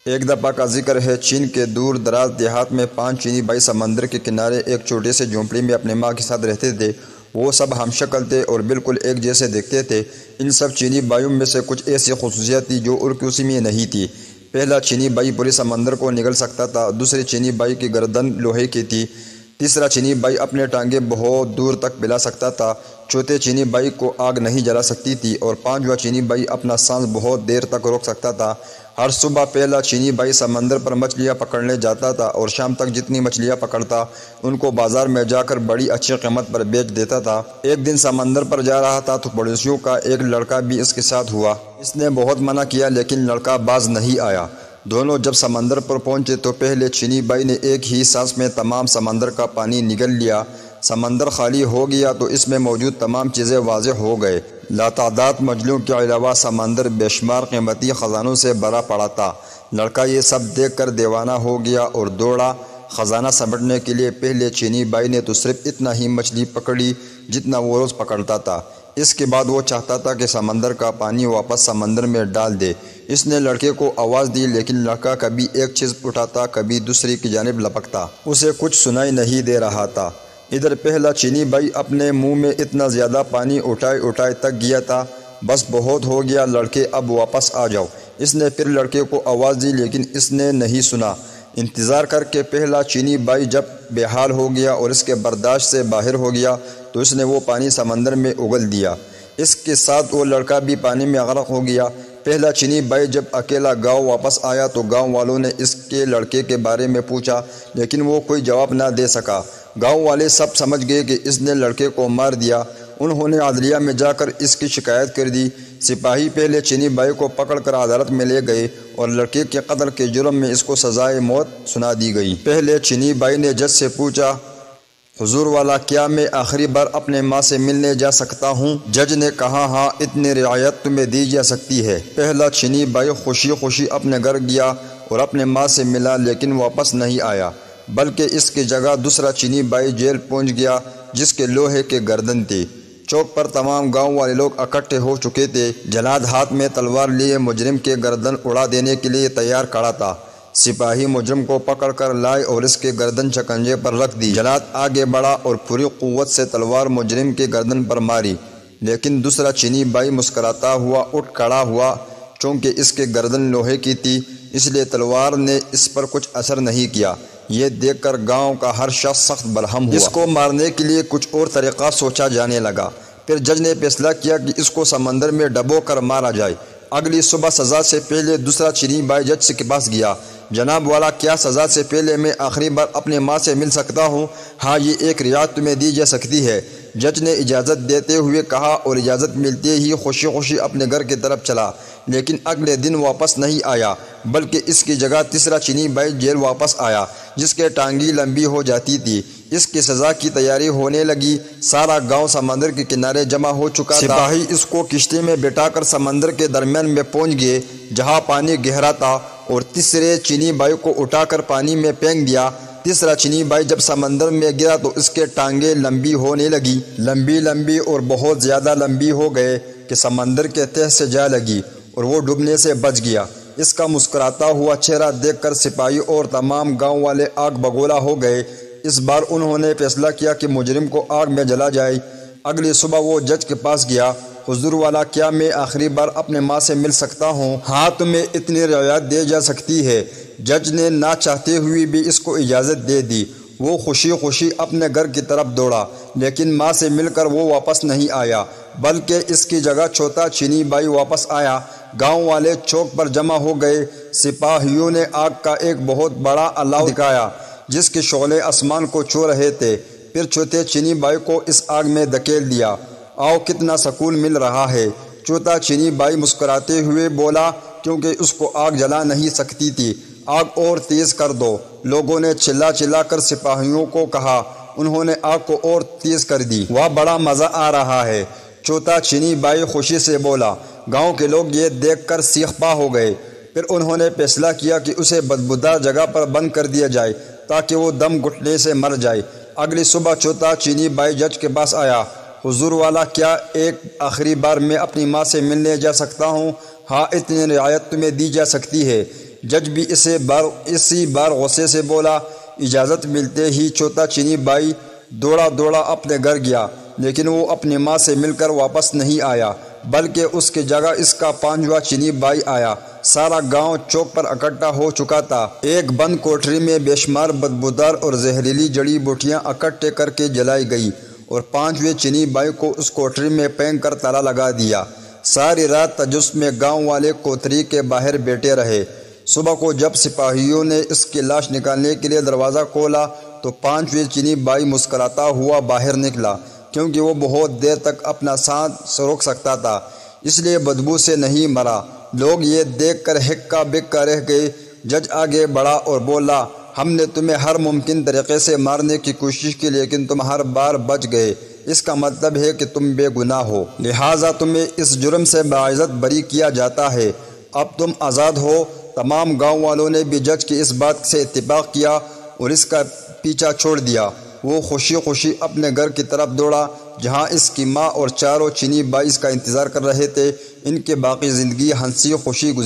ایک دفعہ کا ذکر ہے، چین کے دور دراز دیہات میں 5 چینی بھائی سمندر کے کنارے ایک چھوٹے سے جھونپڑی میں اپنے ماں کے ساتھ رہتے تھے۔ وہ سب ہم شکل تھے اور بالکل ایک جیسے دیکھتے تھے۔ ان سب چینی بھائیوں میں سے کچھ ایسی خصوصیت تھی جو اور کسی میں نہیں تھی۔ پہلا چینی بھائی پورے سمندر کو نگل سکتا تھا، دوسرے چینی بھائی کی گردن لوہے کی تھی، تیسرا چینی بھائی اپنے ٹانگیں بہت دور تک پھیلا سکتا تھا، چوتھے چینی بھائی کو آگ نہیں جلا سکتی تھی اور پانچواں چینی بھائی اپنا سانس بہت دیر تک روک سکتا تھا۔ ہر صبح پہلا چینی بھائی سمندر پر مچھلیاں پکڑنے جاتا تھا اور شام تک جتنی مچھلیاں پکڑتا ان کو بازار میں جا کر بڑی اچھی قیمت پر بیچ دیتا تھا۔ ایک دن سمندر پر جا رہا تھا تو پڑوسیوں کا ایک لڑکا بھی اس کے ساتھ ہوا۔ اس نے بہت منع کیا لیکن لڑکا باز نہیں آیا۔ دونوں جب سمندر پر پہنچے تو پہلے چینی بھائی نے ایک ہی سانس میں تمام سمندر کا پانی نگل لیا۔ سمندر خالی ہو گیا تو اس میں موجود تمام چیزیں واضح ہو گئے۔ لاتعداد مچھلیوں کے علاوہ سمندر بے شمار قیمتی خزانوں سے بھرا پڑا تھا۔ لڑکا یہ سب دیکھ کر دیوانہ ہو گیا اور دوڑا۔ خزانہ سمیٹنے کے لیے پہلے چینی بھائی نے تو صرف اتنا ہی مچھلی پکڑی جتنا وہ روز پکڑتا تھا۔ اس کے بعد وہ چاہتا تھا کہ سمندر کا پانی واپس سمندر میں ڈال دے۔ اس نے لڑکے کو آواز دی لیکن لڑکا کبھی ایک چیز اٹھاتا کبھی دوسری کی جانب لپکتا۔ اسے کچھ سنائی نہیں دے رہا تھا۔ ادھر پہلا چینی بھائی اپنے منہ میں اتنا زیادہ پانی اٹھائے تک گیا تھا۔ بس بہت ہو گیا لڑکے، اب واپس آ جاؤ۔ اس نے پھر لڑکے کو آواز دی لیکن اس نے نہیں سنا۔ انتظار کر کے پہلا چینی بھائی جب بے حال ہو گیا اور اس کے برداشت سے باہر ہو گیا تو اس نے وہ پانی سمندر میں اگل دیا۔ اس کے ساتھ وہ لڑکا بھی پانی میں غرق ہو گیا۔ پہلا چینی بھائی جب اکیلا گاؤں واپس آیا تو گاؤں والوں نے اس کے لڑکے کے بارے میں پوچھا لیکن وہ کوئی جواب نہ دے سکا۔ گاؤں والے سب سمجھ گئے کہ اس نے لڑکے کو مار دیا۔ انہوں نے عدلیہ میں جا کر اس کی شکایت کر دی۔ سپاہی پہلے چینی بھائی کو پکڑ کر عدالت میں لے گئے اور لڑکے کے قتل کے جرم میں اس کو سزائے موت سنا دی گئی۔ پہلے چینی بھائی نے جج سے پوچھا، حضور والا، کیا میں آخری بار اپنے ماں سے ملنے جا سکتا ہوں؟ جج نے کہا، ہاں، اتنی رعایت تمہیں دی جا سکتی ہے۔ پہلا چینی بھائی خوشی خوشی اپنے گھر گیا اور اپنے ماں سے ملا لیکن واپس نہیں آیا، بلکہ اس کی جگہ دوسرا چینی بھائی جیل پہنچ گیا جس کے لوہے کے گردن تھی۔ چوک پر تمام گاؤں والے لوگ اکٹھے ہو چکے تھے۔ جلاد ہاتھ میں تلوار لیے مجرم کے گردن اڑا دینے کے لیے تیار کھڑا تھا۔ سپاہی مجرم کو پکڑ کر لائے اور اس کے گردن شکنجے پر رکھ دی۔ جلاد آگے بڑھا اور پوری قوت سے تلوار مجرم کے گردن پر ماری لیکن دوسرا چینی بھائی مسکراتا ہوا اٹھ کھڑا ہوا۔ چونکہ اس کے گردن لوہے کی تھی اس لیے تلوار نے اس پر کچھ اثر نہیں کیا۔ یہ دیکھ کر گاؤں کا ہر شخص سخت برہم ہوا۔ اس کو مارنے کے لیے کچھ اور طریقہ سوچا جانے لگا۔ پھر جج نے فیصلہ کیا کہ اس کو سمندر میں ڈبو کر مارا جائے۔ اگلی صبح سزا سے پہلے دوسرا چینی بھائی جج کے پاس گیا۔ جناب والا، کیا سزا سے پہلے میں آخری بار اپنے ماں سے مل سکتا ہوں؟ ہاں، یہ ایک رعایت تمہیں دی جا سکتی ہے۔ جج نے اجازت دیتے ہوئے کہا اور اجازت ملتے ہی خوشی خوشی اپنے گھر کی طرف چلا، لیکن اگلے دن واپس نہیں آیا، بلکہ اس کی جگہ تیسرا چینی بھائی جیل واپس آیا جس کے ٹانگیں لمبی ہو جاتی تھی۔ اس کی سزا کی تیاری ہونے لگی۔ سارا گاؤں سمندر کے کنارے جمع ہو چکا تھا۔ سپاہی اس کو کشتی میں بٹھا کر سمندر کے درمیان میں پہنچ گئے جہاں پانی گہرا تھا اور تیسرے چینی بھائی کو اٹھا کر پانی میں پھینک دیا۔ تیسرا چینی بھائی جب سمندر میں گرا تو اس کے ٹانگیں لمبی ہونے لگی، لمبی اور بہت زیادہ لمبی ہو گئے کہ سمندر کے تہہ سے جا لگی اور وہ ڈوبنے سے بچ گیا۔ اس کا مسکراتا ہوا چہرہ دیکھ کر سپاہی اور تمام گاؤں والے آگ بگولا ہو گئے۔ اس بار انہوں نے فیصلہ کیا کہ مجرم کو آگ میں جلا جائے۔ اگلی صبح وہ جج کے پاس گیا۔ حضور والا، کیا میں آخری بار اپنے ماں سے مل سکتا ہوں؟ ہاں، تمہیں اتنی رعایت دی جا سکتی ہے۔ جج نے نہ چاہتے ہوئے بھی اس کو اجازت دے دی۔ وہ خوشی خوشی اپنے گھر کی طرف دوڑا لیکن ماں سے مل کر وہ واپس نہیں آیا، بلکہ اس کی جگہ چوتھا چینی بھائی واپس آیا۔ گاؤں والے چوک پر جمع ہو گئے۔ سپاہیوں نے آگ کا ایک بہت بڑا الاؤ دکھایا جس کے شعلے آسمان کو چھو رہے تھے۔ پھر چوتھے چینی بھائی کو اس آگ میں دھکیل دیا۔ آؤ، کتنا سکون مل رہا ہے۔ چوتھا چینی بھائی مسکراتے ہوئے بولا، کیونکہ اس کو آگ جلا نہیں سکتی تھی، آگ اور تیز کر دو۔ لوگوں نے چلا کر سپاہیوں کو کہا۔ انہوں نے آگ کو اور تیز کر دی۔ واہ، بڑا مزہ آ رہا ہے، چوتھا چینی بھائی خوشی سے بولا۔ گاؤں کے لوگ یہ دیکھ کر سیخ پا ہو گئے۔ پھر انہوں نے فیصلہ کیا کہ اسے بدبودار جگہ پر بند کر دیا جائے تاکہ وہ دم گھٹنے سے مر جائے۔ اگلی صبح چوتھا چینی بھائی جج کے پاس آیا۔ حضور والا، کیا ایک آخری بار میں اپنی ماں سے ملنے جا سکتا ہوں؟ ہاں، اتنی رعایت تمہیں دی جا سکتی ہے۔ جج بھی اسی بار غصے سے بولا۔ اجازت ملتے ہی چوتھا چینی بائی دوڑا اپنے گھر گیا، لیکن وہ اپنی ماں سے مل کر واپس نہیں آیا، بلکہ اس کی جگہ اس کا پانچواں چینی بائی آیا۔ سارا گاؤں چوک پر اکٹھا ہو چکا تھا۔ ایک بند کوٹری میں بے شمار بدبودار اور زہریلی جڑی بوٹیاں اکٹھے کر کے جلائی گئی اور پانچویں چینی بائی کو اس کوٹری میں پھینک کر تالا لگا دیا۔ ساری رات تجسس میں گاؤں والے کوتھری کے باہر بیٹھے رہے۔ صبح کو جب سپاہیوں نے اس کی لاش نکالنے کے لیے دروازہ کھولا تو پانچویں چینی بائی مسکراتا ہوا باہر نکلا، کیونکہ وہ بہت دیر تک اپنا سانس روک سکتا تھا، اس لیے بدبو سے نہیں مرا۔ لوگ یہ دیکھ کر ہکا بکا رہ گئے۔ جج آگے بڑھا اور بولا، ہم نے تمہیں ہر ممکن طریقے سے مارنے کی کوشش کی، لیکن تم ہر بار بچ گئے۔ اس کا مطلب ہے کہ تم بے گناہ ہو، لہٰذا تمہیں اس جرم سے باعزت بری کیا جاتا ہے۔ اب تم آزاد ہو۔ تمام گاؤں والوں نے بھی جج کی اس بات سے اتفاق کیا اور اس کا پیچھا چھوڑ دیا۔ وہ خوشی خوشی اپنے گھر کی طرف دوڑا، جہاں اس کی ماں اور چاروں چینی بائی اس کا انتظار کر رہے تھے۔ ان کی باقی زندگی ہنسی خوشی گزری۔